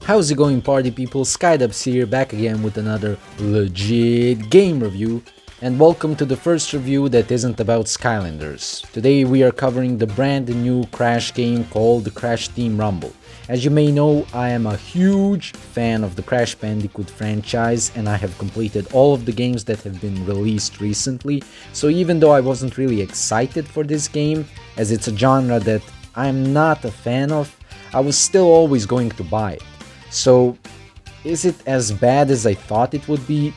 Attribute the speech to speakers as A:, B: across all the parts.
A: How's it going, party people? Skydubs here, back again with another legit game review, and welcome to the first review that isn't about Skylanders. Today we are covering the brand new Crash game called the Crash Team Rumble. As you may know, I am a huge fan of the Crash Bandicoot franchise and I have completed all of the games that have been released recently, so even though I wasn't really excited for this game, as it's a genre that I'm not a fan of, I was still always going to buy it. So, is it as bad as I thought it would be?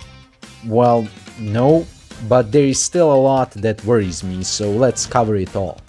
A: Well, no, but there is still a lot that worries me, so let's cover it all.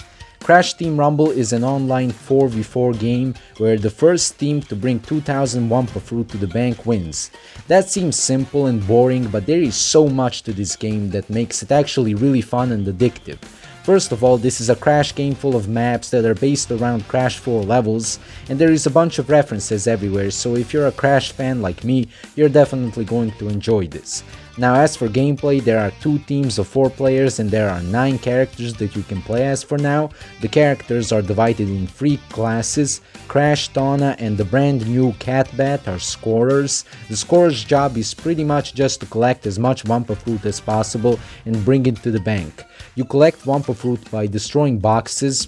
A: Crash Team Rumble is an online 4v4 game where the first team to bring 2000 Wumpa Fruit to the bank wins. That seems simple and boring, but there is so much to this game that makes it actually really fun and addictive. First of all, this is a Crash game full of maps that are based around Crash 4 levels, and there is a bunch of references everywhere, so if you're a Crash fan like me, you're definitely going to enjoy this. Now, as for gameplay, there are 2 teams of 4 players and there are 9 characters that you can play as for now. The characters are divided in 3 classes. Crash, Donna and the brand new Catbat are scorers. The scorer's job is pretty much just to collect as much Wumpa Fruit as possible and bring it to the bank. You collect Wumpa Fruit by destroying boxes.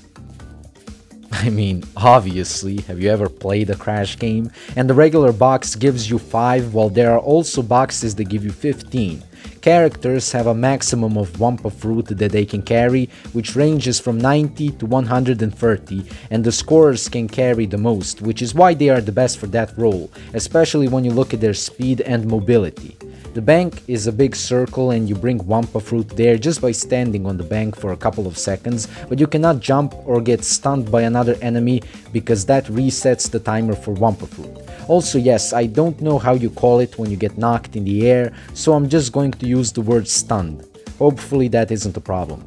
A: I mean, obviously, have you ever played a Crash game? And the regular box gives you 5, while there are also boxes that give you 15. Characters have a maximum of Wumpa Fruit that they can carry, which ranges from 90 to 130, and the scorers can carry the most, which is why they are the best for that role, especially when you look at their speed and mobility. The bank is a big circle and you bring Wumpa Fruit there just by standing on the bank for a couple of seconds, but you cannot jump or get stunned by another enemy because that resets the timer for Wumpa Fruit. Also, yes, I don't know how you call it when you get knocked in the air, so I'm just going to use the word stunned. Hopefully that isn't a problem.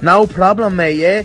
B: No problem, mate, yeah?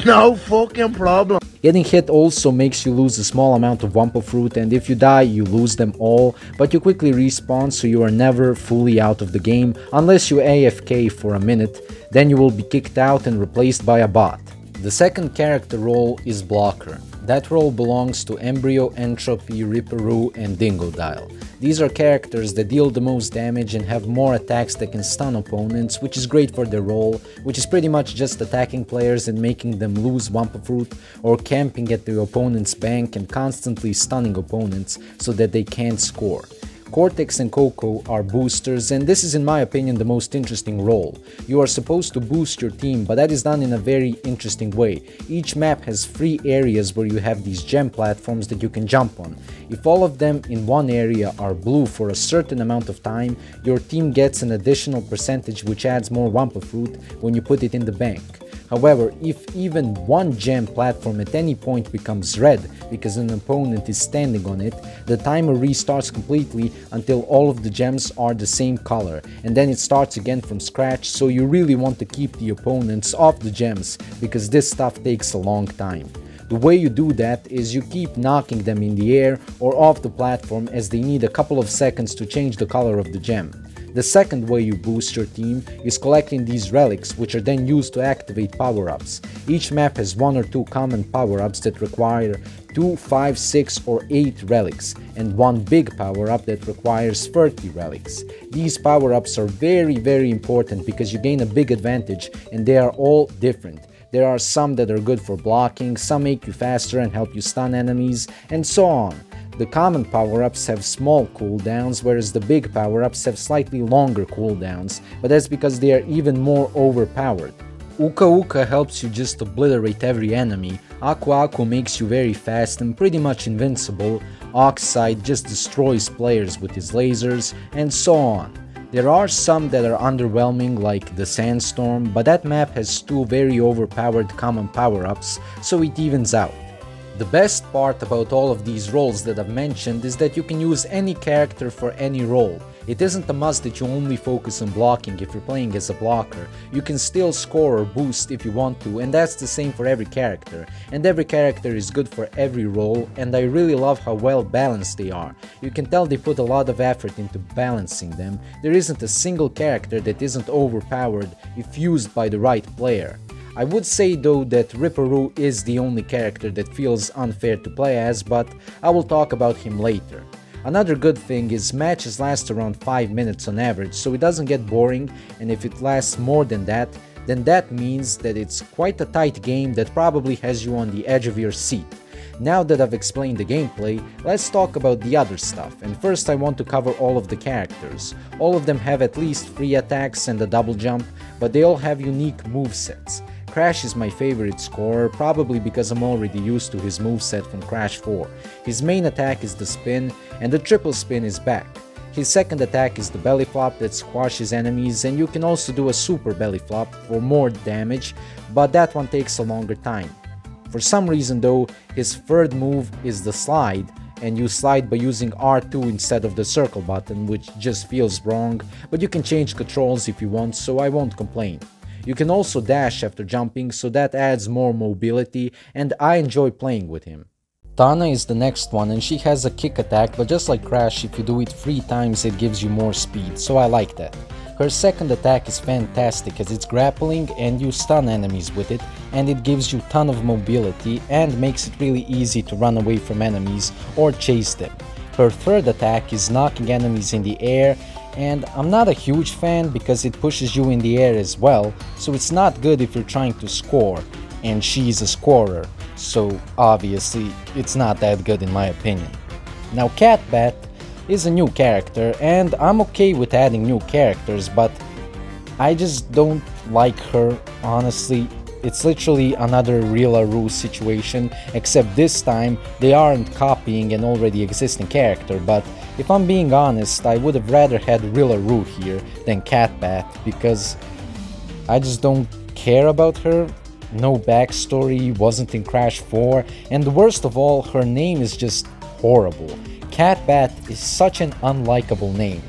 B: No fucking problem.
A: Getting hit also makes you lose a small amount of Wumpa Fruit, and if you die, you lose them all, but you quickly respawn, so you are never fully out of the game, unless you AFK for a minute, then you will be kicked out and replaced by a bot. The second character role is Blocker. That role belongs to Embryo, Entropy, Ripperoo, and Dingodile. These are characters that deal the most damage and have more attacks that can stun opponents, which is great for their role, which is pretty much just attacking players and making them lose Wumpa Fruit, or camping at the opponent's bank and constantly stunning opponents so that they can't score. Cortex and Coco are boosters, and this is in my opinion the most interesting role. You are supposed to boost your team, but that is done in a very interesting way. Each map has 3 areas where you have these gem platforms that you can jump on. If all of them in one area are blue for a certain amount of time, your team gets an additional percentage which adds more Wumpa Fruit when you put it in the bank. However, if even one gem platform at any point becomes red because an opponent is standing on it, the timer restarts completely until all of the gems are the same color, and then it starts again from scratch, so you really want to keep the opponents off the gems because this stuff takes a long time. The way you do that is you keep knocking them in the air or off the platform, as they need a couple of seconds to change the color of the gem. The second way you boost your team is collecting these relics, which are then used to activate power-ups. Each map has 1 or 2 common power-ups that require 2, 5, 6 or 8 relics, and 1 big power-up that requires 30 relics. These power-ups are very important because you gain a big advantage, and they are all different. There are some that are good for blocking, some make you faster and help you stun enemies, and so on. The common power-ups have small cooldowns, whereas the big power-ups have slightly longer cooldowns, but that's because they are even more overpowered. Uka Uka helps you just obliterate every enemy, Aku Aku makes you very fast and pretty much invincible, Oxide just destroys players with his lasers, and so on. There are some that are underwhelming, like the Sandstorm, but that map has 2 very overpowered common power-ups, so it evens out. The best part about all of these roles that I've mentioned is that you can use any character for any role. It isn't a must that you only focus on blocking if you're playing as a blocker. You can still score or boost if you want to, and that's the same for every character. And every character is good for every role, and I really love how well balanced they are. You can tell they put a lot of effort into balancing them. There isn't a single character that isn't overpowered if used by the right player. I would say though that Ripperoo is the only character that feels unfair to play as, but I will talk about him later. Another good thing is matches last around 5 minutes on average, so it doesn't get boring, and if it lasts more than that, then that means that it's quite a tight game that probably has you on the edge of your seat. Now that I've explained the gameplay, let's talk about the other stuff, and first I want to cover all of the characters. All of them have at least 3 attacks and a double jump, but they all have unique movesets. Crash is my favorite scorer, probably because I'm already used to his moveset from Crash 4. His main attack is the spin, and the triple spin is back. His second attack is the belly flop that squashes enemies, and you can also do a super belly flop for more damage, but that one takes a longer time. For some reason though, his third move is the slide, and you slide by using R2 instead of the circle button, which just feels wrong, but you can change controls if you want, so I won't complain. You can also dash after jumping, so that adds more mobility, and I enjoy playing with him. Tana is the next one, and she has a kick attack, but just like Crash, if you do it 3 times it gives you more speed, so I like that. Her second attack is fantastic as it's grappling and you stun enemies with it, and it gives you ton of mobility and makes it really easy to run away from enemies or chase them. Her third attack is knocking enemies in the air, and I'm not a huge fan because it pushes you in the air as well, so it's not good if you're trying to score, and she's a scorer, so obviously it's not that good in my opinion. Now Catbat is a new character, and I'm okay with adding new characters, but I just don't like her, honestly. It's literally another Rillaru situation, except this time they aren't copying an already existing character, but if I'm being honest, I would have rather had Rillaru here than Catbat, because I just don't care about her. No backstory, wasn't in Crash 4, and the worst of all, her name is just horrible. Catbat is such an unlikable name,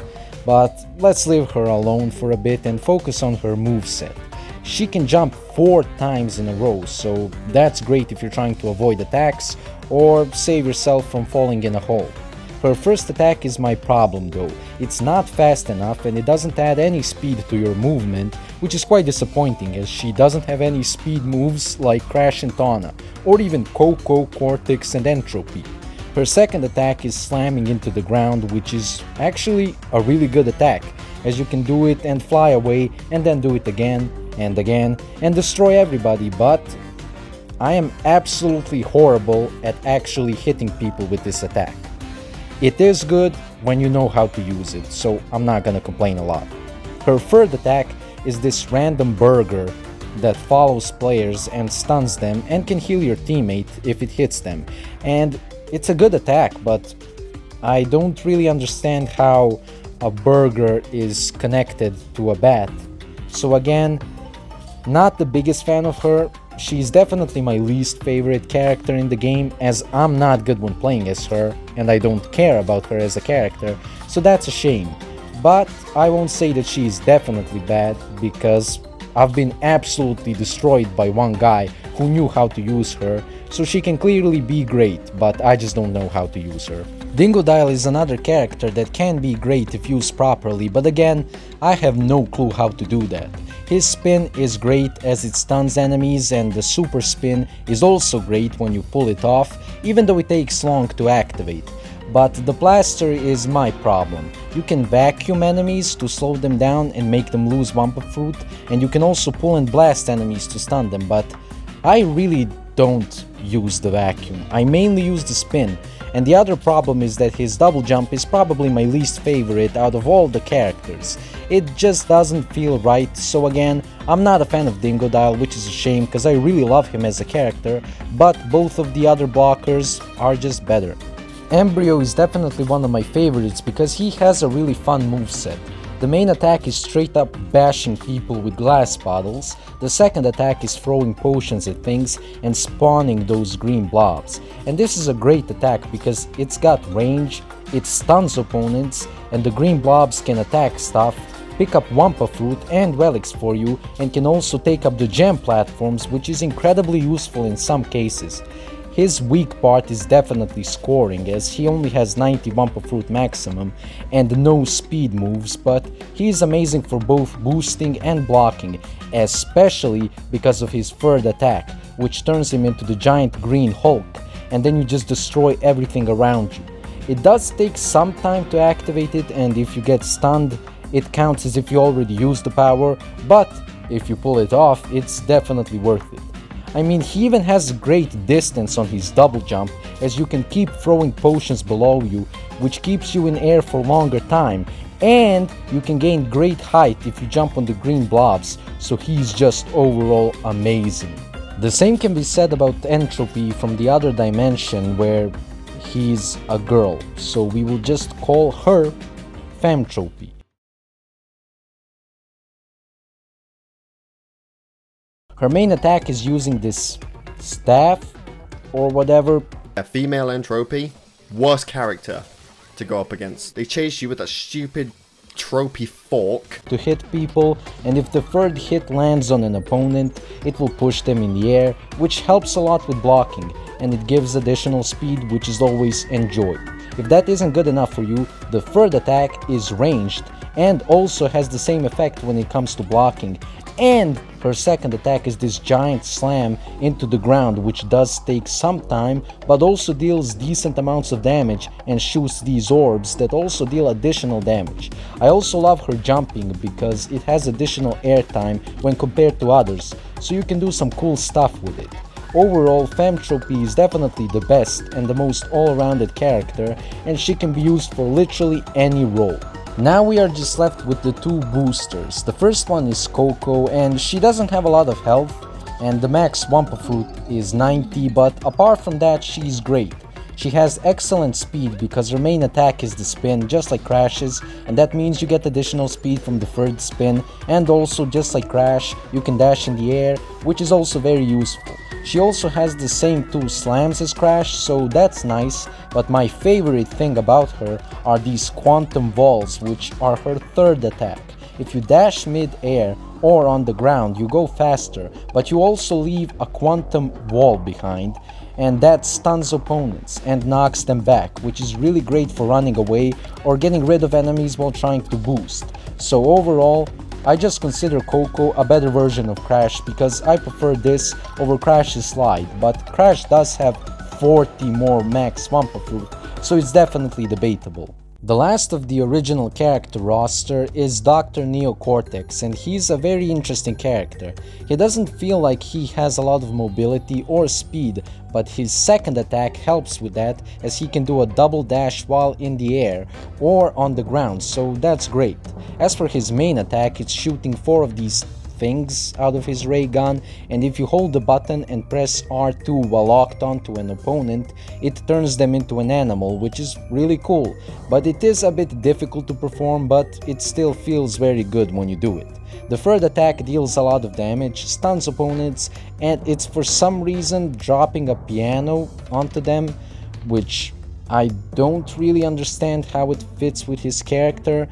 A: but let's leave her alone for a bit and focus on her moveset. She can jump 4 times in a row, so that's great if you're trying to avoid attacks or save yourself from falling in a hole. Her first attack is my problem though. It's not fast enough and it doesn't add any speed to your movement, which is quite disappointing as she doesn't have any speed moves like Crash and Tana, or even Coco, Cortex and Entropy. Her second attack is slamming into the ground, which is actually a really good attack, as you can do it and fly away and then do it again and again and destroy everybody, but I am absolutely horrible at actually hitting people with this attack. It is good when you know how to use it, so I'm not gonna complain a lot. Her third attack is this random burger that follows players and stuns them and can heal your teammate if it hits them, and it's a good attack, but I don't really understand how a burger is connected to a bat. So again, not the biggest fan of her. She's definitely my least favorite character in the game, as I'm not good when playing as her and I don't care about her as a character, so that's a shame. But I won't say that she's definitely bad, because I've been absolutely destroyed by one guy who knew how to use her, so she can clearly be great, but I just don't know how to use her. Dingodile is another character that can be great if used properly, but again, I have no clue how to do that. His spin is great as it stuns enemies, and the super spin is also great when you pull it off, even though it takes long to activate. But the blaster is my problem. You can vacuum enemies to slow them down and make them lose Wumpa Fruit, and you can also pull and blast enemies to stun them, but I really don't use the vacuum. I mainly use the spin, and the other problem is that his double jump is probably my least favorite out of all the characters. It just doesn't feel right, so again, I'm not a fan of Dingodile, which is a shame because I really love him as a character, but both of the other blockers are just better. Embryo is definitely one of my favorites because he has a really fun moveset. The main attack is straight up bashing people with glass bottles, the second attack is throwing potions at things and spawning those green blobs. And this is a great attack because it's got range, it stuns opponents, and the green blobs can attack stuff, pick up Wumpa Fruit and relics for you, and can also take up the gem platforms, which is incredibly useful in some cases. His weak part is definitely scoring, as he only has 90 bumper fruit maximum and no speed moves, but he is amazing for both boosting and blocking, especially because of his third attack, which turns him into the giant green Hulk, and then you just destroy everything around you. It does take some time to activate it, and if you get stunned, it counts as if you already used the power, but if you pull it off, it's definitely worth it. I mean, he even has great distance on his double jump, as you can keep throwing potions below you, which keeps you in air for longer time, and you can gain great height if you jump on the green blobs, so he's just overall amazing. The same can be said about Entropy from the other dimension, where he's a girl, so we will just call her Femtropy. Her main attack is using this staff or whatever.
C: A female Entropy, worst character to go up against. They chase you with that stupid tropy fork
A: To hit people, and if the third hit lands on an opponent, it will push them in the air, which helps a lot with blocking, and it gives additional speed, which is always enjoyed. If that isn't good enough for you, the third attack is ranged and also has the same effect when it comes to blocking, and her second attack is this giant slam into the ground, which does take some time but also deals decent amounts of damage and shoots these orbs that also deal additional damage. I also love her jumping because it has additional airtime when compared to others, so you can do some cool stuff with it. Overall, Femtropy is definitely the best and the most all-rounded character, and she can be used for literally any role. Now we are just left with the two boosters. The first one is Coco, and she doesn't have a lot of health, and the max Wumpa Fruit is 90, but apart from that, she's great. She has excellent speed because her main attack is the spin, just like Crash's, and that means you get additional speed from the third spin, and also just like Crash, you can dash in the air, which is also very useful. She also has the same two slams as Crash, so that's nice, but my favorite thing about her are these quantum walls, which are her third attack. If you dash mid-air or on the ground, you go faster, but you also leave a quantum wall behind, and that stuns opponents and knocks them back, which is really great for running away or getting rid of enemies while trying to boost. So overall, I just consider Coco a better version of Crash because I prefer this over Crash's slide, but Crash does have 40 more max Wumpa Fruit, so it's definitely debatable. The last of the original character roster is Dr. Neocortex, and he's a very interesting character. He doesn't feel like he has a lot of mobility or speed, but his second attack helps with that, as he can do a double dash while in the air or on the ground, so that's great. As for his main attack, it's shooting 4 of these things out of his ray gun, and if you hold the button and press R2 while locked onto an opponent, it turns them into an animal, which is really cool, but it is a bit difficult to perform, but it still feels very good when you do it. The third attack deals a lot of damage, stuns opponents, and it's for some reason dropping a piano onto them, which I don't really understand how it fits with his character.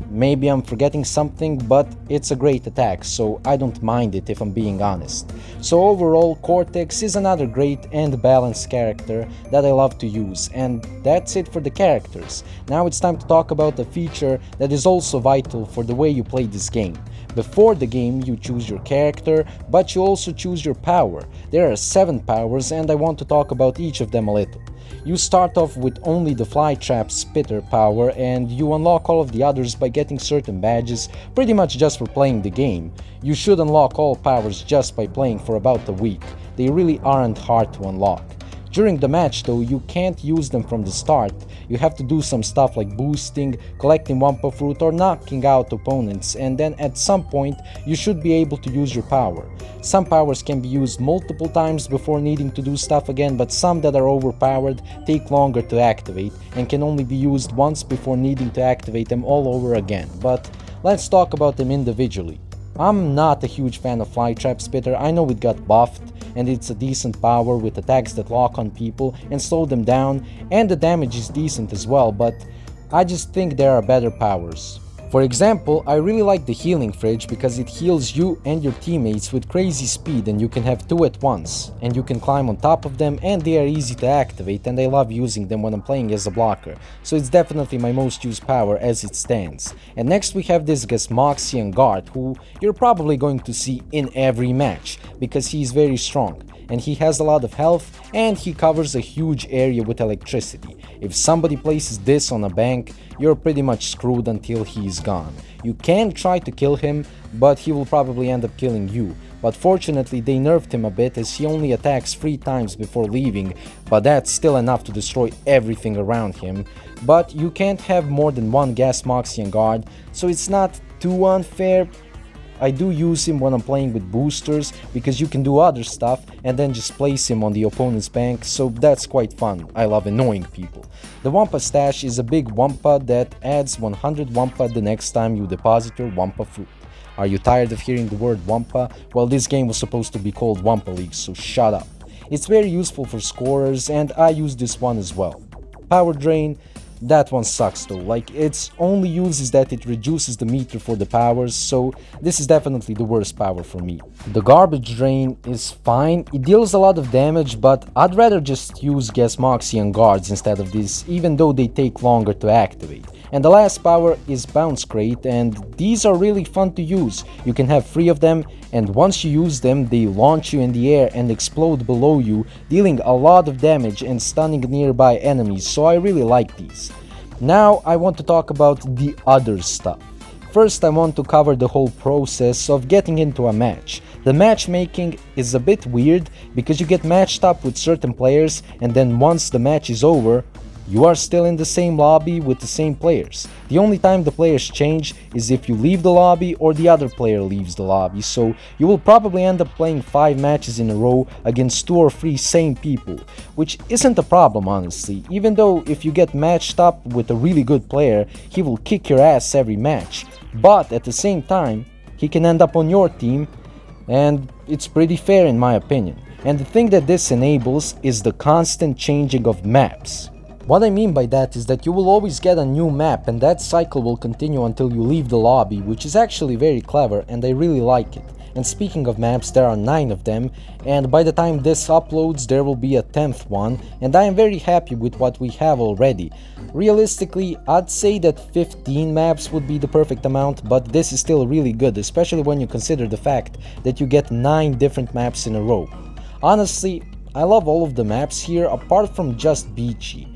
A: Maybe I'm forgetting something, but it's a great attack, so I don't mind it if I'm being honest. So overall, Cortex is another great and balanced character that I love to use, and that's it for the characters. Now it's time to talk about a feature that is also vital for the way you play this game. Before the game, you choose your character, but you also choose your power. There are 7 powers, and I want to talk about each of them a little. You start off with only the Flytrap Spitter power, and you unlock all of the others by getting certain badges, pretty much just for playing the game. You should unlock all powers just by playing for about a week. They really aren't hard to unlock. During the match though, you can't use them from the start. You have to do some stuff like boosting, collecting Wumpa Fruit, or knocking out opponents, and then at some point you should be able to use your power. Some powers can be used multiple times before needing to do stuff again, but some that are overpowered take longer to activate and can only be used once before needing to activate them all over again. But let's talk about them individually. I'm not a huge fan of Flytrap Spitter. I know it got buffed, and it's a decent power with attacks that lock on people and slow them down, and the damage is decent as well, but I just think there are better powers. For example, I really like the healing fridge because it heals you and your teammates with crazy speed and you can have two at once. And you can climb on top of them and they are easy to activate and I love using them when I'm playing as a blocker. So it's definitely my most used power as it stands. And next we have this Gasmoxian guard who you're probably going to see in every match because he's very strong. And he has a lot of health and he covers a huge area with electricity. If somebody places this on a bank, you're pretty much screwed until he's gone. You can try to kill him, but he will probably end up killing you. But fortunately they nerfed him a bit as he only attacks 3 times before leaving, but that's still enough to destroy everything around him. But you can't have more than one Gasmoxian guard, so it's not too unfair. I do use him when I'm playing with boosters because you can do other stuff and then just place him on the opponent's bank, so that's quite fun. I love annoying people. The Wampa stash is a big Wampa that adds 100 Wampa the next time you deposit your Wampa fruit. Are you tired of hearing the word Wampa? Well, this game was supposed to be called Wampa League, so shut up. It's very useful for scorers and I use this one as well. Power Drain. That one sucks though, like its only use is that it reduces the meter for the powers, so this is definitely the worst power for me. The Garbage Drain is fine, it deals a lot of damage, but I'd rather just use Gasmoxian guards instead of this, even though they take longer to activate. And the last power is Bounce Crate, and these are really fun to use. You can have 3 of them, and once you use them, they launch you in the air and explode below you, dealing a lot of damage and stunning nearby enemies, so I really like these. Now I want to talk about the other stuff. First I want to cover the whole process of getting into a match. The matchmaking is a bit weird because you get matched up with certain players and then once the match is over, you are still in the same lobby with the same players. The only time the players change is if you leave the lobby or the other player leaves the lobby, so you will probably end up playing 5 matches in a row against 2 or 3 same people, which isn't a problem honestly, even though if you get matched up with a really good player, he will kick your ass every match, but at the same time, he can end up on your team, and it's pretty fair in my opinion. And the thing that this enables is the constant changing of maps. What I mean by that is that you will always get a new map and that cycle will continue until you leave the lobby, which is actually very clever and I really like it. And speaking of maps, there are 9 of them, and by the time this uploads there will be a 10th one, and I am very happy with what we have already. Realistically, I'd say that 15 maps would be the perfect amount, but this is still really good, especially when you consider the fact that you get 9 different maps in a row. Honestly, I love all of the maps here apart from just Beachy.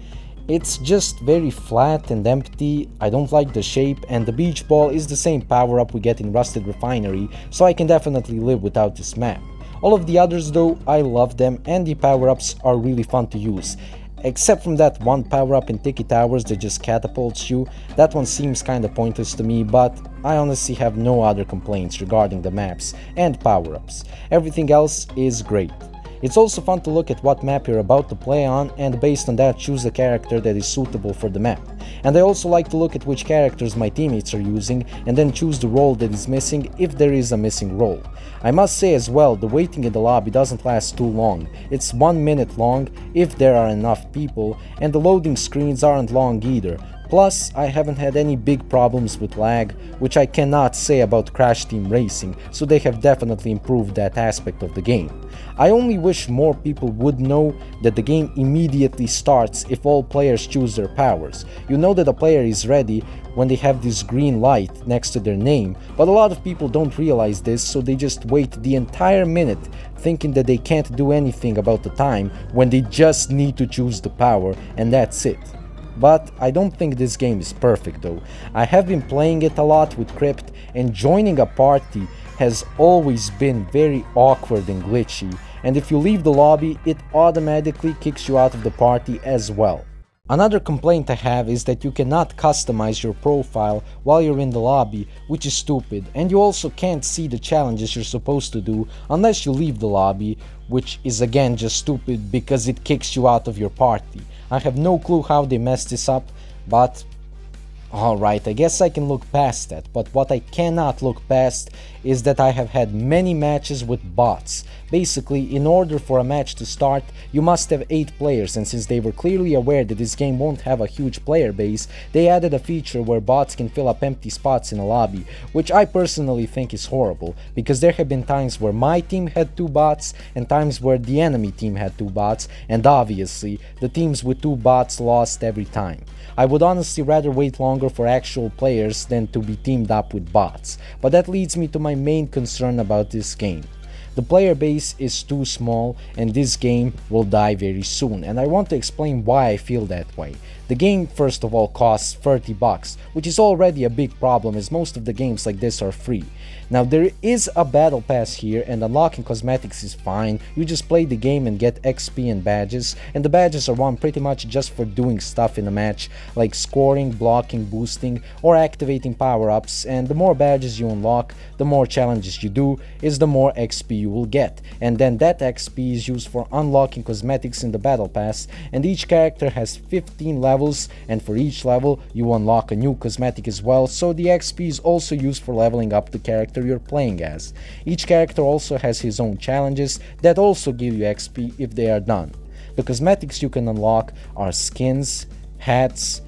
A: It's just very flat and empty, I don't like the shape, and the beach ball is the same power up we get in Rusted Refinery, so I can definitely live without this map. All of the others though, I love them and the power ups are really fun to use. Except from that one power up in Tiki Towers that just catapults you, that one seems kinda pointless to me, but I honestly have no other complaints regarding the maps and power ups. Everything else is great. It's also fun to look at what map you're about to play on and based on that choose a character that is suitable for the map. And I also like to look at which characters my teammates are using and then choose the role that is missing if there is a missing role. I must say as well, the waiting in the lobby doesn't last too long. It's 1 minute long if there are enough people, and the loading screens aren't long either. Plus, I haven't had any big problems with lag, which I cannot say about Crash Team Racing, so they have definitely improved that aspect of the game. I only wish more people would know that the game immediately starts if all players choose their powers. You know that a player is ready when they have this green light next to their name, but a lot of people don't realize this, so they just wait the entire minute thinking that they can't do anything about the time when they just need to choose the power and that's it. But I don't think this game is perfect though. I have been playing it a lot with Crypt and joining a party has always been very awkward and glitchy, and if you leave the lobby it automatically kicks you out of the party as well. Another complaint I have is that you cannot customize your profile while you're in the lobby, which is stupid, and you also can't see the challenges you're supposed to do unless you leave the lobby, which is again just stupid because it kicks you out of your party. I have no clue how they messed this up, but alright, I guess I can look past that, but what I cannot look past is that I have had many matches with bots. Basically, in order for a match to start, you must have 8 players, and since they were clearly aware that this game won't have a huge player base, they added a feature where bots can fill up empty spots in a lobby, which I personally think is horrible, because there have been times where my team had 2 bots and times where the enemy team had 2 bots, and obviously, the teams with 2 bots lost every time. I would honestly rather wait longer for actual players than to be teamed up with bots, but that leads me to my main concern about this game. The player base is too small and this game will die very soon, and I want to explain why I feel that way. The game first of all costs $30, which is already a big problem as most of the games like this are free. Now there is a battle pass here and unlocking cosmetics is fine, you just play the game and get XP and badges, and the badges are won pretty much just for doing stuff in a match like scoring, blocking, boosting or activating power-ups, and the more badges you unlock, the more challenges you do, is the more XP you will get, and then that XP is used for unlocking cosmetics in the battle pass, and each character has 15 levels, and for each level you unlock a new cosmetic as well, so the XP is also used for leveling up the character you're playing as. Each character also has his own challenges that also give you XP if they are done. The cosmetics you can unlock are skins, hats,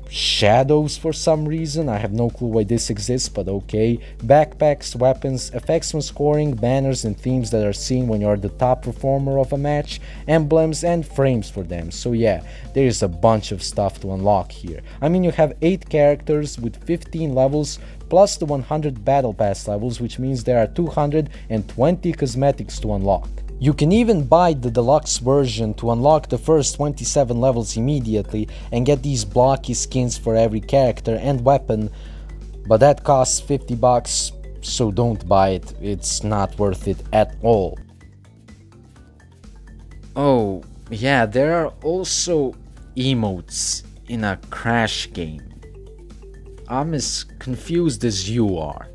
A: shadows for some reason, I have no clue why this exists, but okay, backpacks, weapons, effects when scoring, banners and themes that are seen when you're the top performer of a match, emblems and frames for them. So yeah, there is a bunch of stuff to unlock here. I mean, you have 8 characters with 15 levels plus the 100 battle pass levels, which means there are 220 cosmetics to unlock. You can even buy the deluxe version to unlock the first 27 levels immediately and get these blocky skins for every character and weapon, but that costs $50, so don't buy it, it's not worth it at all. Oh, yeah, there are also emotes in a Crash game. I'm as confused as you are.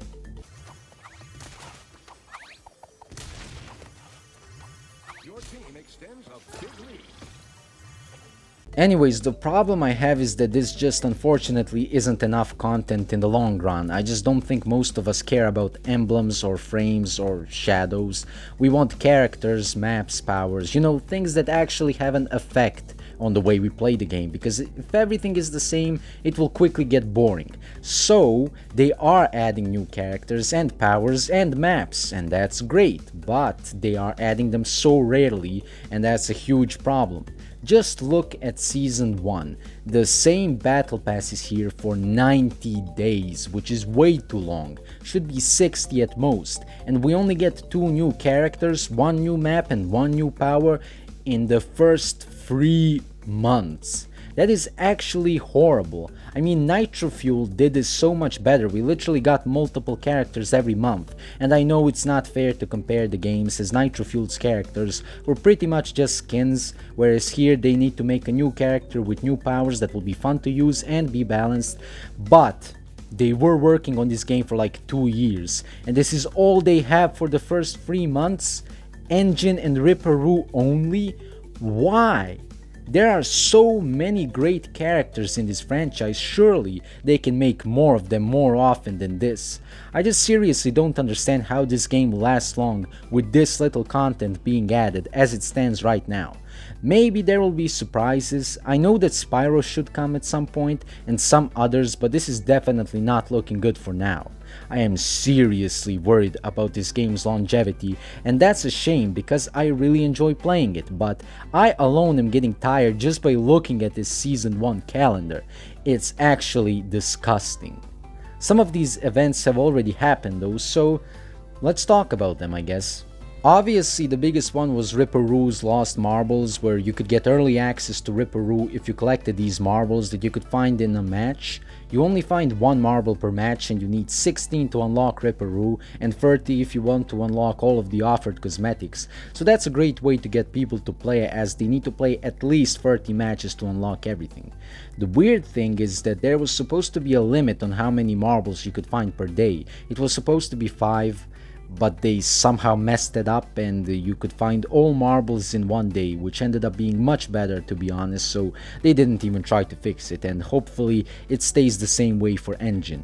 A: Anyways, the problem I have is that this just unfortunately isn't enough content in the long run. I just don't think most of us care about emblems or frames or shadows. We want characters, maps, powers, you know, things that actually have an effect on the way we play the game, because if everything is the same, it will quickly get boring. So they are adding new characters and powers and maps, and that's great, but they are adding them so rarely, and that's a huge problem. Just look at Season 1, the same battle pass is here for 90 days, which is way too long, should be 60 at most, and we only get 2 new characters, 1 new map and 1 new power in the first 3 months. That is actually horrible. I mean, Nitro Fuel did this so much better, we literally got multiple characters every month, and I know it's not fair to compare the games as Nitro Fuel's characters were pretty much just skins, whereas here they need to make a new character with new powers that will be fun to use and be balanced, but they were working on this game for like 2 years, and this is all they have for the first 3 months? Engine and Ripperoo only? Why? There are so many great characters in this franchise, surely they can make more of them more often than this. I just seriously don't understand how this game will last long with this little content being added as it stands right now. Maybe there will be surprises. I know that Spyro should come at some point and some others, but this is definitely not looking good for now. I am seriously worried about this game's longevity, and that's a shame because I really enjoy playing it, but I alone am getting tired just by looking at this Season 1 calendar. It's actually disgusting. Some of these events have already happened though, so let's talk about them, I guess. Obviously, the biggest one was Ripperoo's Lost Marbles, where you could get early access to Ripperoo if you collected these marbles that you could find in a match. You only find 1 marble per match and you need 16 to unlock Ripperoo and 30 if you want to unlock all of the offered cosmetics. So that's a great way to get people to play, as they need to play at least 30 matches to unlock everything. The weird thing is that there was supposed to be a limit on how many marbles you could find per day. It was supposed to be 5. But they somehow messed it up and you could find all marbles in 1 day, which ended up being much better, to be honest, so they didn't even try to fix it, and hopefully it stays the same way for Engine.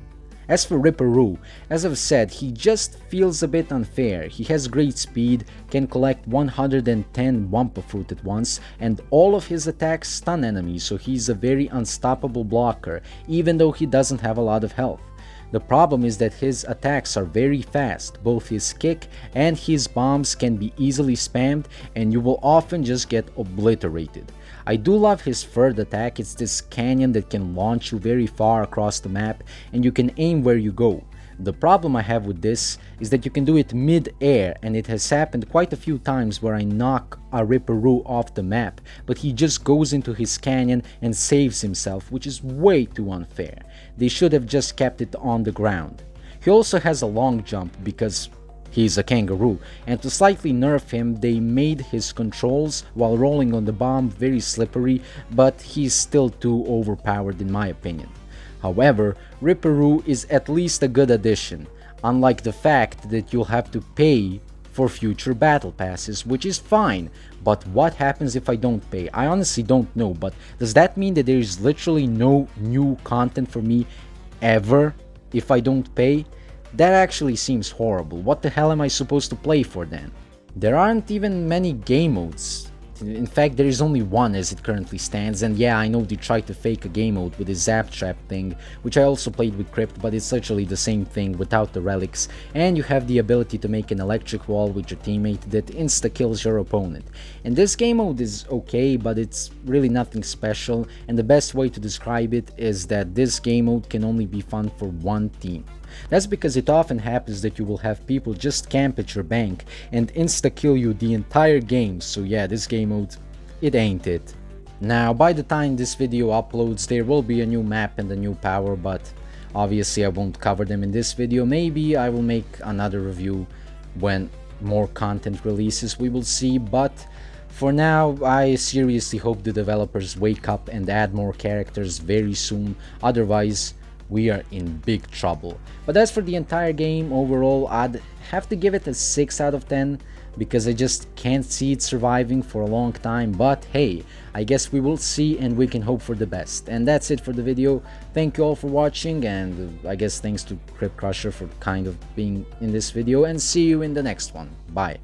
A: As for Ripperoo, as I've said, he just feels a bit unfair. He has great speed, can collect 110 Wumpa Fruit at once, and all of his attacks stun enemies, so he's a very unstoppable blocker, even though he doesn't have a lot of health. The problem is that his attacks are very fast. Both his kick and his bombs can be easily spammed, and you will often just get obliterated. I do love his third attack. It's this canyon that can launch you very far across the map, and you can aim where you go. The problem I have with this is that you can do it mid-air, and it has happened quite a few times where I knock a Ripperoo off the map, but he just goes into his canyon and saves himself, which is way too unfair. They should have just kept it on the ground. He also has a long jump because he's a kangaroo, and to slightly nerf him, they made his controls while rolling on the bomb very slippery, but he's still too overpowered in my opinion. However, Ripperoo is at least a good addition, unlike the fact that you'll have to pay for future battle passes, which is fine, but what happens if I don't pay? I honestly don't know, but does that mean that there is literally no new content for me ever if I don't pay? That actually seems horrible. What the hell am I supposed to play for then? There aren't even many game modes. In fact, there is only one as it currently stands, and yeah, I know they tried to fake a game mode with the Zap Trap thing, which I also played with Crypt, but it's literally the same thing without the relics, and you have the ability to make an electric wall with your teammate that insta-kills your opponent. And this game mode is okay, but it's really nothing special, and the best way to describe it is that this game mode can only be fun for one team. That's because it often happens that you will have people just camp at your bank and insta-kill you the entire game, so yeah, this game mode, it ain't it. Now, by the time this video uploads, there will be a new map and a new power, but obviously I won't cover them in this video. Maybe I will make another review when more content releases, we will see, but for now, I seriously hope the developers wake up and add more characters very soon, otherwise we are in big trouble. But as for the entire game overall, I'd have to give it a 6 out of 10 because I just can't see it surviving for a long time, but hey, I guess we will see and we can hope for the best. And that's it for the video. Thank you all for watching, and I guess thanks to Crypt Crusher for kind of being in this video, and see you in the next one. Bye.